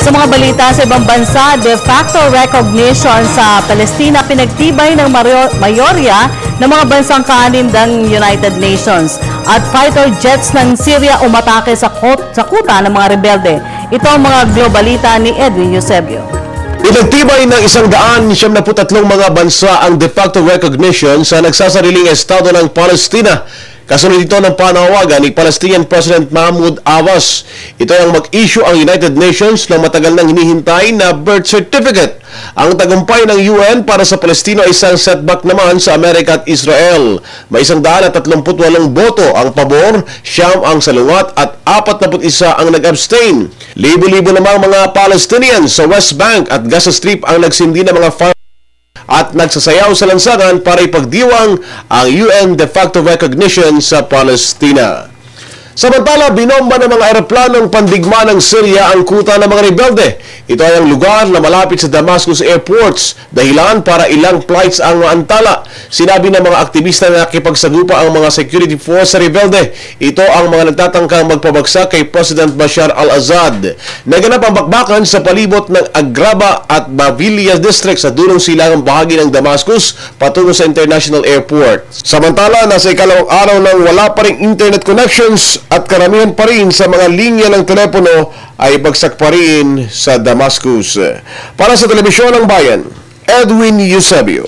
Sa mga balita sa ibang bansa, de facto recognition sa Palestina pinagtibay ng mayorya ng mga bansang kaanim ng United Nations. At fighter jets ng Syria umatake sa kuta ng mga rebelde. Ito ang mga globalita ni Edwin Eusebio. Pinagtibay ng 173 mga bansa ang de facto recognition sa nagsasariling estado ng Palestina. Kasunod ito ng panawagan ni Palestinian President Mahmoud Abbas. Ito ang mag-issue ang United Nations ng matagal nang hinihintay na birth certificate. Ang tagumpay ng UN para sa Palestina ay isang setback naman sa Amerika at Israel. May 138 boto ang pabor, 9 ang salungat at 41 ang nag-abstain. Libo-libo namang mga Palestinians sa West Bank at Gaza Strip ang nagsindi ng mga at nagsasayaw sa lansangan para ipagdiwang ang UN de facto recognition sa Palestina. Samantala, binomba ng mga eroplanong pandigma ng Syria ang kuta ng mga rebelde. Ito ay ang lugar na malapit sa Damascus airports, dahilan para ilang flights ang maantala. Sinabi ng mga aktivista na nakipagsagupa ang mga security force sa rebelde. Ito ang mga nagtatangkang magpabagsak kay President Bashar al-Assad. Naganap ang bakbakan sa palibot ng Agraba at Bavilia District sa dulong silangang bahagi ng Damascus patungo sa International Airport. Samantala, nasa ikalawang araw nang wala pa ring internet connections at karamihan pa rin sa mga linya ng telepono ay bagsak pa rin sa Damascus. Para sa Telebisyon ng Bayan, Edwin Eusebio.